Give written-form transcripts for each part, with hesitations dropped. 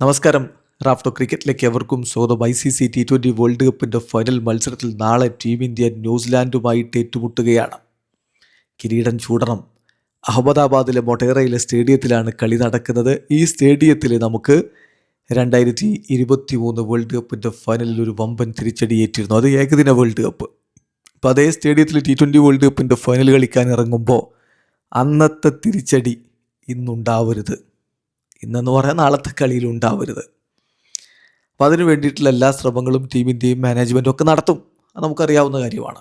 നമസ്കാരം. റാഫ്റ്റോ ക്രിക്കറ്റിലേക്ക് എവർക്കും സ്വാഗതം. ICC T20 world കപ്പിൻ്റെ ഫൈനൽ മത്സരത്തിൽ നാളെ ടീം ഇന്ത്യ ന്യൂസിലാൻഡുമായിട്ട് ഏറ്റുമുട്ടുകയാണ്. കിരീടം ചൂടണം. അഹമ്മദാബാദിലെ മൊട്ടേറയിലെ സ്റ്റേഡിയത്തിലാണ് കളി നടക്കുന്നത്. ഈ സ്റ്റേഡിയത്തിൽ നമുക്ക് 2023 വേൾഡ് കപ്പിൻ്റെ ഫൈനലിൽ ഒരു വമ്പൻ തിരിച്ചടിയേറ്റിരുന്നു. അത് ഏകദിന വേൾഡ് കപ്പ്. അപ്പോൾ അതേ സ്റ്റേഡിയത്തിൽ T20 വേൾഡ് കപ്പിൻ്റെ ഫൈനൽ കളിക്കാൻ ഇറങ്ങുമ്പോൾ അന്നത്തെ തിരിച്ചടി ഇന്നുണ്ടാവരുത്. ഇന്നെന്ന് പറയാൻ നാളത്തെ കളിയിൽ ഉണ്ടാവരുത്. അപ്പോൾ അതിന് വേണ്ടിയിട്ടുള്ള എല്ലാ ശ്രമങ്ങളും ടീം ഇന്ത്യയും മാനേജ്മെൻറ്റും ഒക്കെ നടത്തും. അത് നമുക്കറിയാവുന്ന കാര്യമാണ്.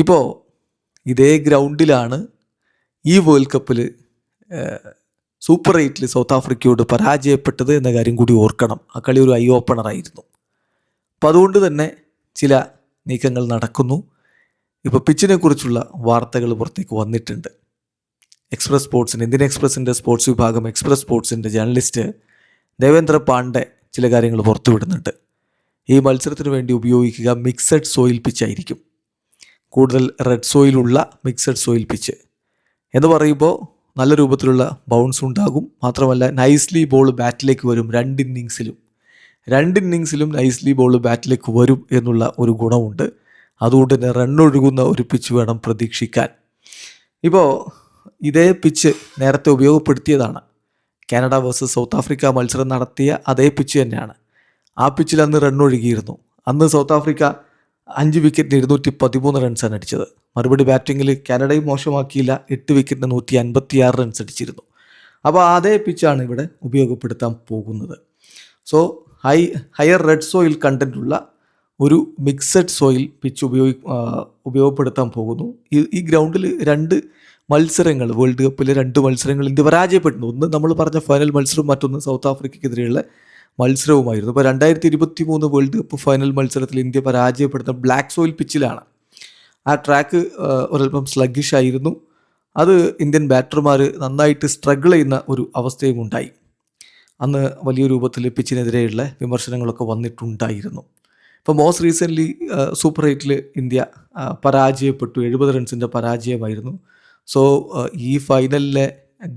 ഇപ്പോൾ ഇതേ ഗ്രൗണ്ടിലാണ് ഈ വേൾഡ് കപ്പിൽ സൂപ്പർ 8 സൗത്ത് ആഫ്രിക്കയോട് പരാജയപ്പെട്ടത് എന്ന കാര്യം കൂടി ഓർക്കണം. ആ കളി ഒരു ഐ ഓപ്പണറായിരുന്നു. അപ്പോൾ അതുകൊണ്ട് തന്നെ ചില നീക്കങ്ങൾ നടക്കുന്നു. ഇപ്പോൾ പിച്ചിനെ കുറിച്ചുള്ള വാർത്തകൾ പുറത്തേക്ക് വന്നിട്ടുണ്ട്. എക്സ്പ്രസ് സ്പോർട്സിൻ്റെ ഇന്ത്യൻ എക്സ്പ്രസിൻ്റെ സ്പോർട്സ് വിഭാഗം എക്സ്പ്രസ് സ്പോർട്സിൻ്റെ ജേർണലിസ്റ്റ് ദേവേന്ദ്ര പാണ്ഡെ ചില കാര്യങ്ങൾ പുറത്തുവിടുന്നുണ്ട്. ഈ മത്സരത്തിന് വേണ്ടി ഉപയോഗിക്കുക മിക്സഡ് സോയിൽ പിച്ചായിരിക്കും. കൂടുതൽ റെഡ് സോയിലുള്ള മിക്സഡ് സോയിൽ പിച്ച് എന്ന് പറയുമ്പോൾ നല്ല രൂപത്തിലുള്ള ബൗൺസ് ഉണ്ടാകും. മാത്രമല്ല നൈസ്ലി ബോൾ ബാറ്റിലേക്ക് വരും. രണ്ട് ഇന്നിങ്സിലും നൈസ്ലി ബോൾ ബാറ്റിലേക്ക് വരും എന്നുള്ള ഒരു ഗുണമുണ്ട്. അതുകൊണ്ട് തന്നെ റണ്ണൊഴുകുന്ന ഒരു പിച്ച് വേണം പ്രതീക്ഷിക്കാൻ. ഇപ്പോൾ ഇതേ പിച്ച് നേരത്തെ ഉപയോഗപ്പെടുത്തിയതാണ്. കാനഡ വേഴ്സസ് സൗത്ത് ആഫ്രിക്ക മത്സരം നടത്തിയ അതേ പിച്ച് തന്നെയാണ്. ആ പിച്ചിൽ അന്ന് റണ്ണൊഴുകിയിരുന്നു. അന്ന് സൗത്ത് ആഫ്രിക്ക 5 വിക്കറ്റിന് 213 റൺസാണ് അടിച്ചത്. മറുപടി ബാറ്റിങ്ങിൽ കാനഡയും മോശമാക്കിയില്ല. 8 വിക്കറ്റിന് 156 റൺസ് അടിച്ചിരുന്നു. അപ്പോൾ അതേ പിച്ചാണ് ഇവിടെ ഉപയോഗപ്പെടുത്താൻ പോകുന്നത്. സോ ഹയർ റെഡ് സോയിൽ കണ്ടൻറ്റുള്ള ഒരു മിക്സഡ് സോയിൽ പിച്ച് ഉപയോഗപ്പെടുത്താൻ പോകുന്നു. ഈ ഗ്രൗണ്ടിൽ 2 മത്സരങ്ങൾ, വേൾഡ് കപ്പിലെ 2 മത്സരങ്ങൾ ഇന്ത്യ പരാജയപ്പെടുന്നു. ഒന്ന് നമ്മൾ പറഞ്ഞ ഫൈനൽ മത്സരവും മറ്റൊന്ന് സൗത്ത് ആഫ്രിക്കയ്ക്കെതിരെയുള്ള മത്സരവുമായിരുന്നു. ഇപ്പോൾ 2023 വേൾഡ് കപ്പ് ഫൈനൽ മത്സരത്തിൽ ഇന്ത്യ പരാജയപ്പെടുന്ന ബ്ലാക്ക് സോയിൽ പിച്ചിലാണ്. ആ ട്രാക്ക് ഒരൽപ്പം സ്ലഗ്ഗിഷ് ആയിരുന്നു. അത് ഇന്ത്യൻ ബാറ്റർമാർ നന്നായിട്ട് സ്ട്രഗിൾ ചെയ്യുന്ന ഒരു അവസ്ഥയും ഉണ്ടായി. അന്ന് വലിയ രൂപത്തിൽ പിച്ചിനെതിരെയുള്ള വിമർശനങ്ങളൊക്കെ വന്നിട്ടുണ്ടായിരുന്നു. ഇപ്പോൾ മോസ്റ്റ് റീസെൻ്റ്ലി സൂപ്പർ 8 ഇന്ത്യ പരാജയപ്പെട്ടു. 70 റൺസിൻ്റെ പരാജയമായിരുന്നു. സോ ഈ ഫൈനലിലെ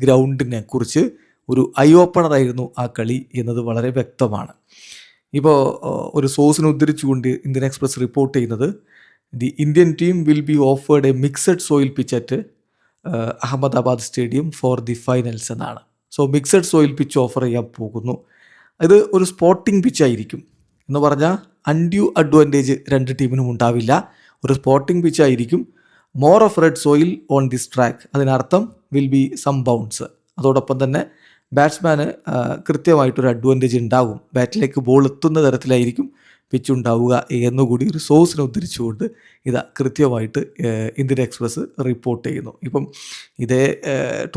ഗ്രൗണ്ടിനെ കുറിച്ച് ഒരു ഐ ഓപ്പണറായിരുന്നു ആ കളി എന്നത് വളരെ വ്യക്തമാണ്. ഇപ്പോൾ ഒരു സോഴ്സിനെ ഉദ്ധരിച്ചുകൊണ്ട് ഇന്ത്യൻ എക്സ്പ്രസ് റിപ്പോർട്ട് ചെയ്യുന്നത്, the Indian team will be offered a mixed soil pitch at Ahmedabad stadium for the finals എന്നാണ്. So mixed soil pitch offer ചെയ്യാൻ പോകുന്നു. ഇത് ഒരു സ്പോട്ടിംഗ് പിച്ചായിരിക്കും എന്ന് പറഞ്ഞാൽ അൺഡ്യൂ അഡ്വാൻറ്റേജ് 2 ടീമിനും ഉണ്ടാവില്ല. ഒരു സ്പോട്ടിംഗ് പിച്ചായിരിക്കും. More of red soil on this track. അതിനർത്ഥം വിൽ ബി സം ബൗൺസ്. അതോടൊപ്പം തന്നെ ബാറ്റ്സ്മാന് കൃത്യമായിട്ടൊരു അഡ്വാൻറ്റേജ് ഉണ്ടാകും. ബാറ്റിലേക്ക് ബോൾ എത്തുന്ന തരത്തിലായിരിക്കും പിച്ച് ഉണ്ടാവുക എന്നുകൂടി ഒരു സോഴ്സിനെ ഉദ്ധരിച്ചുകൊണ്ട് ഇതാ കൃത്യമായിട്ട് ഇന്ത്യൻ എക്സ്പ്രസ് റിപ്പോർട്ട് ചെയ്യുന്നു. ഇപ്പം ഇതേ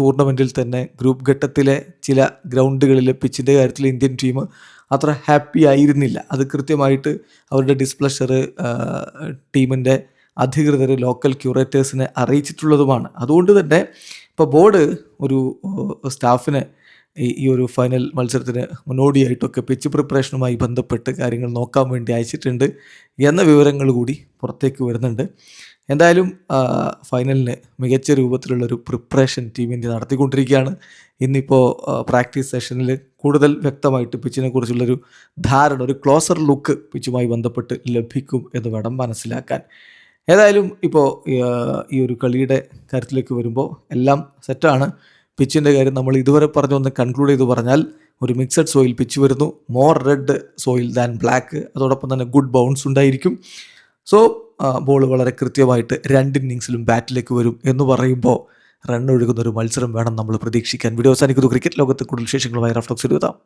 ടൂർണമെൻറ്റിൽ തന്നെ ഗ്രൂപ്പ് ഘട്ടത്തിലെ ചില ഗ്രൗണ്ടുകളിലെ പിച്ചിൻ്റെ കാര്യത്തിൽ ഇന്ത്യൻ ടീം അത്ര ഹാപ്പി ആയിരുന്നില്ല. അത് കൃത്യമായിട്ട് അവരുടെ ഡിസ്പ്ലഷർ ടീമിൻ്റെ അധികൃതർ ലോക്കൽ ക്യൂറേറ്റേഴ്സിനെ അറിയിച്ചിട്ടുള്ളതുമാണ്. അതുകൊണ്ട് തന്നെ ഇപ്പോൾ ബോർഡ് ഒരു സ്റ്റാഫിനെ ഈ ഒരു ഫൈനൽ മത്സരത്തിന് മുന്നോടിയായിട്ടൊക്കെ പിച്ച് പ്രിപ്പറേഷനുമായി ബന്ധപ്പെട്ട് കാര്യങ്ങൾ നോക്കാൻ വേണ്ടി അയച്ചിട്ടുണ്ട് എന്ന വിവരങ്ങൾ കൂടി പുറത്തേക്ക് വരുന്നുണ്ട്. എന്തായാലും ഫൈനലിന് മികച്ച രൂപത്തിലുള്ളൊരു പ്രിപ്പറേഷൻ ടീം ഇന്ത്യ നടത്തിക്കൊണ്ടിരിക്കുകയാണ്. ഇന്നിപ്പോൾ പ്രാക്ടീസ് സെഷനിൽ കൂടുതൽ വ്യക്തമായിട്ട് പിച്ചിനെ കുറിച്ചുള്ളൊരു ധാരണ, ഒരു ക്ലോസർ ലുക്ക് പിച്ചുമായി ബന്ധപ്പെട്ട് ലഭിക്കും എന്ന് വേണം മനസ്സിലാക്കാൻ. ഏതായാലും ഇപ്പോൾ ഈ ഒരു കളിയുടെ കാര്യത്തിലേക്ക് വരുമ്പോൾ എല്ലാം സെറ്റാണ്. പിച്ചിൻ്റെ കാര്യം നമ്മൾ ഇതുവരെ പറഞ്ഞൊന്ന് കൺക്ലൂഡ് ചെയ്ത് പറഞ്ഞാൽ ഒരു മിക്സഡ് സോയിൽ പിച്ച് വരുന്നു. More red soil than black. അതോടൊപ്പം തന്നെ ഗുഡ് ബൗൺസ് ഉണ്ടായിരിക്കും. സോ ബോൾ വളരെ കൃത്യമായിട്ട് 2 ഇന്നിങ്സിലും ബാറ്റിലേക്ക് വരും എന്ന് പറയുമ്പോൾ റൺ ഒഴുകുന്ന ഒരു മത്സരം വേണം നമ്മൾ പ്രതീക്ഷിക്കാൻ. വീഡിയോ അവസാനിക്കുന്നു. ക്രിക്കറ്റ് ലോകത്ത് കൂടുതൽ വിശേഷങ്ങളുമായി റാഫ്റ്റോക്സ് എഴുതാം.